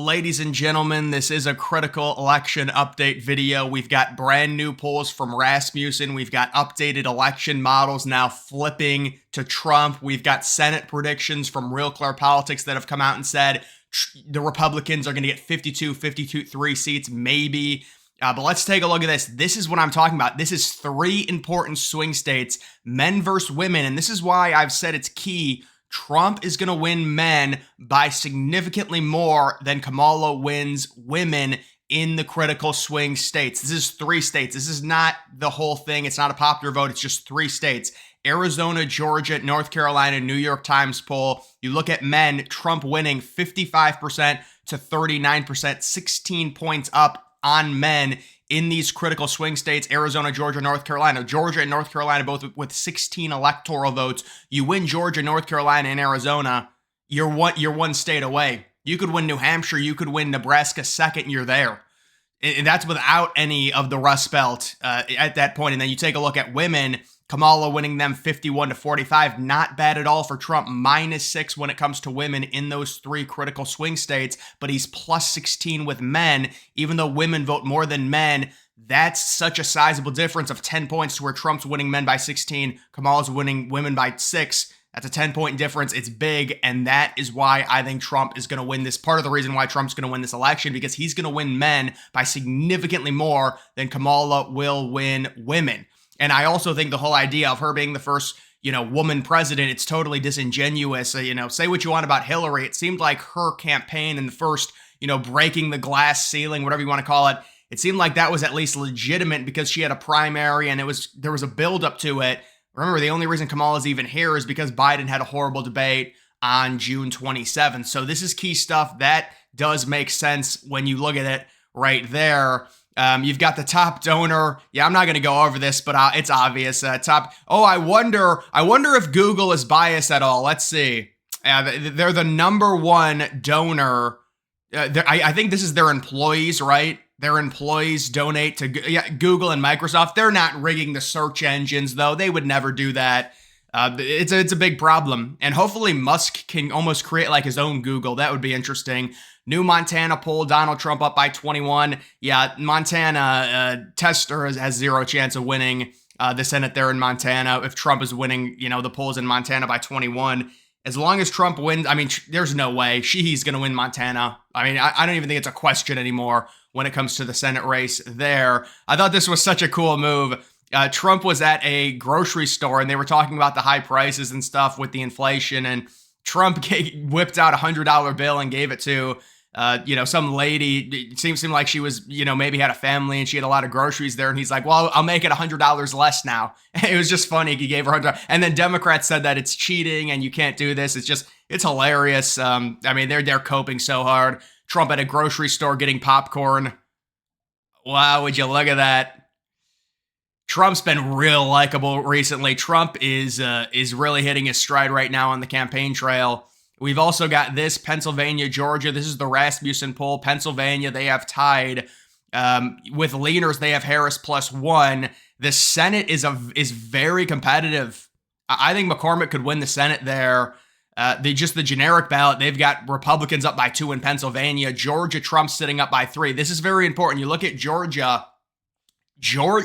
Ladies and gentlemen, this is a critical election update video. We've got brand new polls from Rasmussen. We've got updated election models now flipping to Trump. We've got Senate predictions from Real Clear Politics that have come out and said the Republicans are going to get 53 seats, maybe. But let's take a look at this. This is what I'm talking about. This is three important swing states, men versus women. And this is why I've said it's key. Trump is going to win men by significantly more than Kamala wins women in the critical swing states. This is three states. This is not the whole thing. It's not a popular vote. It's just three states. Arizona, Georgia, North Carolina, New York Times poll. You look at men, Trump winning 55% to 39%, 16 points up on men in these critical swing states, Arizona, Georgia, North Carolina. Georgia and North Carolina both with 16 electoral votes. You win Georgia, North Carolina, and Arizona, you're one state away. You could win New Hampshire, you could win Nebraska second, you're there. And that's without any of the Rust Belt at that point. And then you take a look at women, Kamala winning them 51 to 45. Not bad at all for Trump. -6 when it comes to women in those three critical swing states, but he's +16 with men. Even though women vote more than men, that's such a sizable difference of 10 points to where Trump's winning men by 16, Kamala's winning women by 6. That's a 10-point difference. It's big, and that is why I think Trump is going to win this. Part of the reason why Trump's going to win this election, because he's going to win men by significantly more than Kamala will win women. And I also think the whole idea of her being the first, woman president, it's totally disingenuous. Say what you want about Hillary. It seemed like her campaign and the first, breaking the glass ceiling, whatever you want to call it, it seemed like that was at least legitimate because she had a primary and there was a buildup to it. Remember, the only reason Kamala's even here is because Biden had a horrible debate on June 27th. So this is key stuff. That does make sense when you look at it right there. You've got the top donor. Yeah, I'm not going to go over this, but it's obvious. I wonder if Google is biased at all. Let's see. They're the number one donor. I think this is their employees, right? Their employees donate to Google and Microsoft. They're not rigging the search engines, though. They would never do that. It's a big problem. And hopefully Musk can almost create like his own Google. That would be interesting. New Montana poll, Donald Trump up by 21. Yeah, Montana tester has zero chance of winning the Senate there in Montana. If Trump is winning, the polls in Montana by 21. As long as Trump wins, there's no way he's going to win Montana. I don't even think it's a question anymore when it comes to the Senate race there. I thought this was such a cool move. Trump was at a grocery store and they were talking about the high prices and stuff with the inflation, and Trump whipped out $100 bill and gave it to some lady. It seemed like she was, maybe had a family and she had a lot of groceries there. And he's like, well, I'll make it $100 less now. It was just funny. He gave her $100. And then Democrats said that it's cheating and you can't do this. It's hilarious. They're coping so hard. Trump at a grocery store getting popcorn. Wow, would you look at that? Trump's been real likable recently. Trump is really hitting his stride right now on the campaign trail. We've also got this Pennsylvania, Georgia. This is the Rasmussen poll. Pennsylvania, they have tied. With leaners, they have Harris +1. The Senate is very competitive. I think McCormick could win the Senate there. The generic ballot, they've got Republicans up by 2 in Pennsylvania. Georgia, Trump's sitting up by 3. This is very important. You look at Georgia,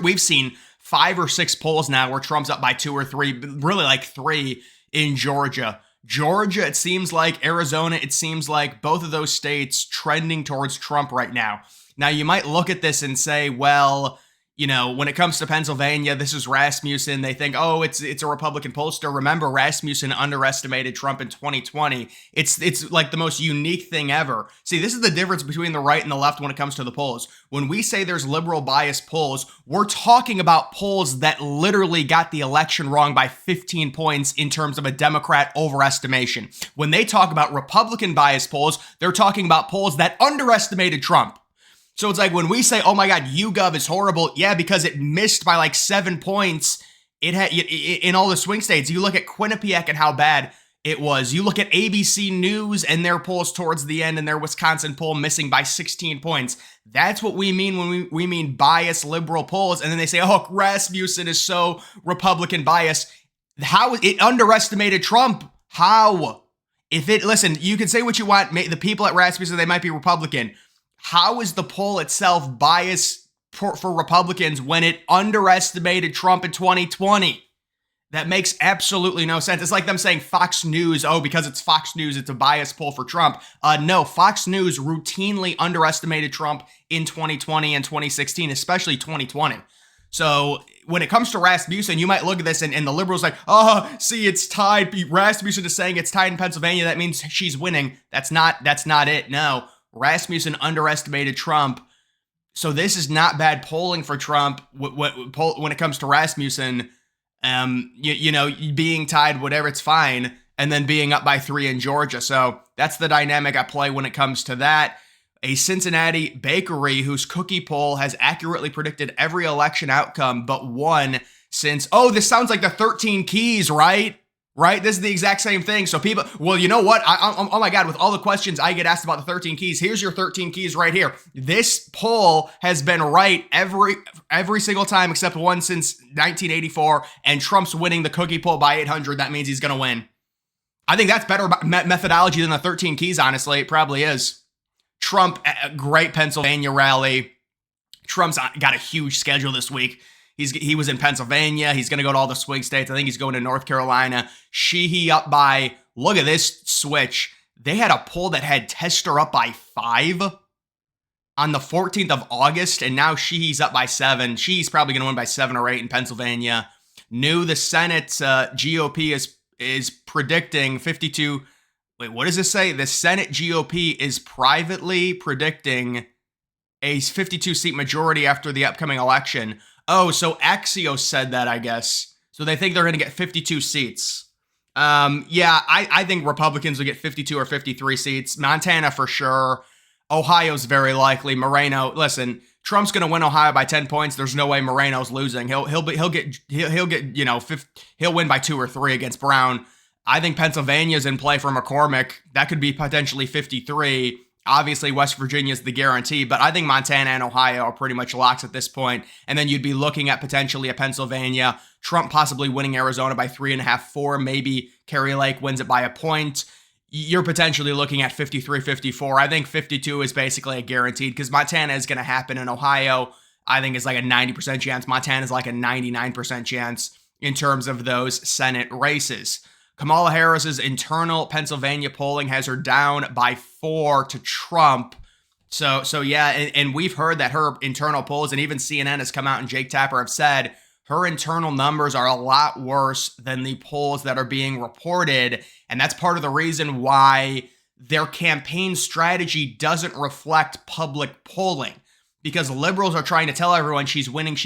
we've seen 5 or 6 polls now where Trump's up by 2 or 3, really like 3 in Georgia. Georgia, it seems like, Arizona, it seems like both of those states trending towards Trump right now. Now, you might look at this and say, well, when it comes to Pennsylvania, this is Rasmussen. They think, oh, it's a Republican pollster. Remember, Rasmussen underestimated Trump in 2020. It's like the most unique thing ever. See, this is the difference between the right and the left when it comes to the polls. When we say there's liberal bias polls, we're talking about polls that literally got the election wrong by 15 points in terms of a Democrat overestimation. When they talk about Republican bias polls, they're talking about polls that underestimated Trump. So it's like when we say, oh my God, YouGov is horrible. Yeah, because it missed by like 7 points. It had in all the swing states. You look at Quinnipiac and how bad it was. You look at ABC News and their polls towards the end and their Wisconsin poll missing by 16 points. That's what we mean when we mean biased liberal polls. And then they say, oh, Rasmussen is so Republican biased. How it underestimated Trump? How? Listen, you can say what you want. The people at Rasmussen, they might be Republican. How is the poll itself biased for Republicans when it underestimated Trump in 2020? That makes absolutely no sense. It's like them saying Fox News, oh, because it's Fox News, it's a biased poll for Trump. No, Fox News routinely underestimated Trump in 2020 and 2016, especially 2020. So when it comes to Rasmussen, you might look at this and the liberals like, oh, see, it's tied. Rasmussen is saying it's tied in Pennsylvania. That means she's winning. That's not it. No, Rasmussen underestimated Trump. So this is not bad polling for Trump when it comes to Rasmussen. Being tied, whatever, it's fine. And then being up by 3 in Georgia. So that's the dynamic at play when it comes to that. A Cincinnati bakery whose cookie poll has accurately predicted every election outcome but one since, this sounds like the 13 Keys, right? Right? This is the exact same thing. So people, well, you know what? Oh my God, with all the questions I get asked about the 13 Keys, here's your 13 Keys right here. This poll has been right every single time except one since 1984, and Trump's winning the cookie poll by 800. That means he's going to win. I think that's better methodology than the 13 Keys, honestly. It probably is. Trump, a great Pennsylvania rally. Trump's got a huge schedule this week. He was in Pennsylvania. He's going to go to all the swing states. I think he's going to North Carolina. Sheehy up by, look at this switch. They had a poll that had Tester up by 5 on the 14th of August, and now Sheehy's up by 7. Sheehy's probably going to win by 7 or 8 in Pennsylvania. The Senate GOP is predicting 52. Wait, what does this say? The Senate GOP is privately predicting a 52-seat majority after the upcoming election. Oh, so Axios said that, I guess. So they think they're going to get 52 seats. I think Republicans will get 52 or 53 seats. Montana for sure. Ohio's very likely. Moreno, listen, Trump's going to win Ohio by 10 points. There's no way Moreno's losing. He'll win by 2 or 3 against Brown. I think Pennsylvania's in play for McCormick. That could be potentially 53. Obviously, West Virginia's the guarantee, but I think Montana and Ohio are pretty much locks at this point. And then you'd be looking at potentially a Pennsylvania, Trump possibly winning Arizona by 3.5, 4. Maybe Kerry Lake wins it by a point. You're potentially looking at 53, 54. I think 52 is basically a guaranteed because Montana is going to happen in Ohio. I think it's like a 90% chance. Montana is like a 99% chance in terms of those Senate races. Kamala Harris's internal Pennsylvania polling has her down by 4 to Trump. So yeah, and we've heard that her internal polls, and even CNN has come out and Jake Tapper have said her internal numbers are a lot worse than the polls that are being reported. And that's part of the reason why their campaign strategy doesn't reflect public polling. Because liberals are trying to tell everyone she's winning.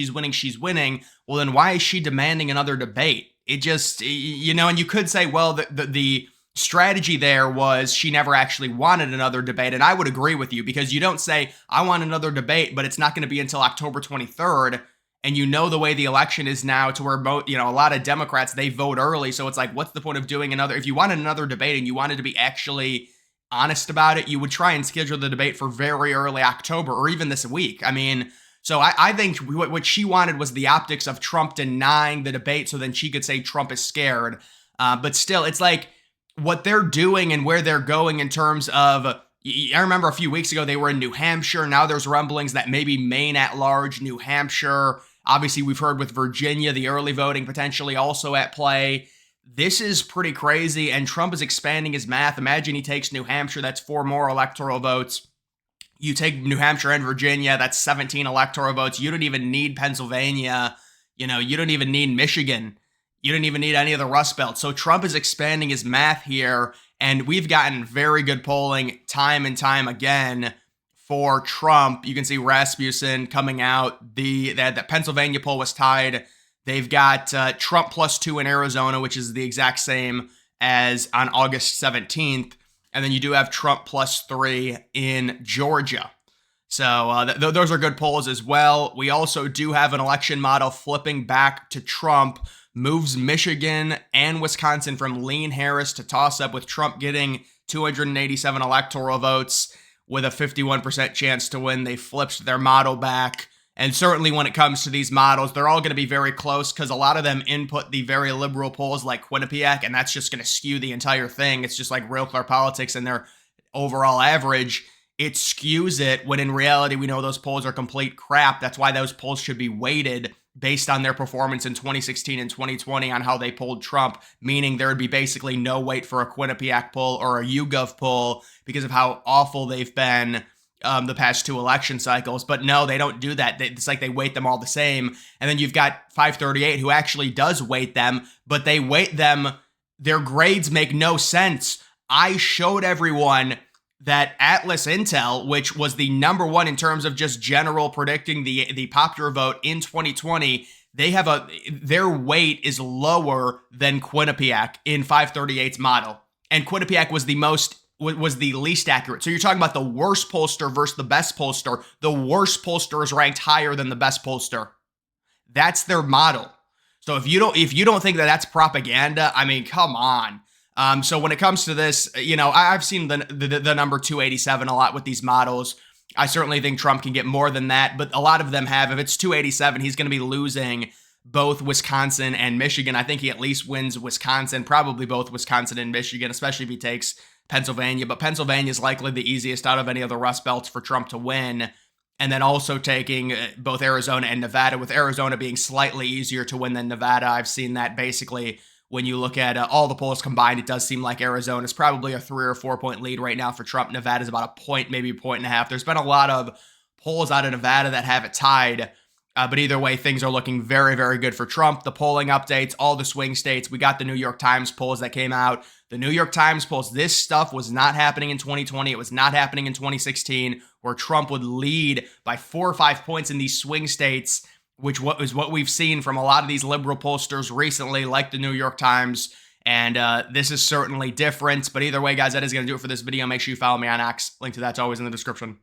Well, then why is she demanding another debate? It just, and you could say, well, the strategy there was she never actually wanted another debate. And I would agree with you because you don't say, I want another debate, but it's not going to be until October 23rd. And the way the election is now to where, a lot of Democrats, they vote early. So it's like, what's the point of doing if you wanted another debate and you wanted to be actually honest about it, you would try and schedule the debate for very early October or even this week. So I think what she wanted was the optics of Trump denying the debate so then she could say Trump is scared. But still, it's like what they're doing and where they're going in terms of, I remember a few weeks ago, they were in New Hampshire. Now there's rumblings that maybe Maine at large, New Hampshire. Obviously, we've heard with Virginia, the early voting potentially also at play. This is pretty crazy, and Trump is expanding his math. Imagine he takes New Hampshire, that's 4 more electoral votes. You take New Hampshire and Virginia, that's 17 electoral votes. You don't even need Pennsylvania. You don't even need Michigan. You don't even need any of the Rust Belt. So Trump is expanding his math here, and we've gotten very good polling time and time again for Trump. You can see Rasmussen coming out. The Pennsylvania poll was tied. They've got Trump +2 in Arizona, which is the exact same as on August 17th. And then you do have Trump +3 in Georgia. So those are good polls as well. We also do have an election model flipping back to Trump, moves Michigan and Wisconsin from lean Harris to toss-up, with Trump getting 287 electoral votes with a 51% chance to win. They flipped their model back. And certainly when it comes to these models, they're all going to be very close because a lot of them input the very liberal polls like Quinnipiac, and that's just going to skew the entire thing. It's just like Real Clear Politics and their overall average. It skews it when in reality, we know those polls are complete crap. That's why those polls should be weighted based on their performance in 2016 and 2020 on how they polled Trump, meaning there would be basically no weight for a Quinnipiac poll or a YouGov poll because of how awful they've been the past 2 election cycles. But no, they don't do that. It's like they weight them all the same. And then you've got 538 who actually does weight them, but they weight them. Their grades make no sense. I showed everyone that Atlas Intel, which was the number one in terms of just general predicting the popular vote in 2020, their weight is lower than Quinnipiac in 538's model. And Quinnipiac was the least accurate. So you're talking about the worst pollster versus the best pollster. The worst pollster is ranked higher than the best pollster. That's their model. So if you don't think that that's propaganda, I mean, come on. So when it comes to this, I've seen the number 287 a lot with these models. I certainly think Trump can get more than that, but a lot of them have. If it's 287, he's going to be losing both Wisconsin and Michigan. I think he at least wins Wisconsin, probably both Wisconsin and Michigan, especially if he takes Pennsylvania. But Pennsylvania is likely the easiest out of any of the Rust Belts for Trump to win. And then also taking both Arizona and Nevada, with Arizona being slightly easier to win than Nevada. I've seen that basically when you look at all the polls combined, it does seem like Arizona is probably a 3 or 4 point lead right now for Trump. Nevada is about a point, maybe a point and a half. There's been a lot of polls out of Nevada that have it tied. But either way, things are looking very, very good for Trump. The polling updates, all the swing states. We got the New York Times polls that came out. The New York Times polls, this stuff was not happening in 2020. It was not happening in 2016, where Trump would lead by 4 or 5 points in these swing states, which is what we've seen from a lot of these liberal pollsters recently, like the New York Times. And this is certainly different. But either way, guys, that is going to do it for this video. Make sure you follow me on X. Link to that's always in the description.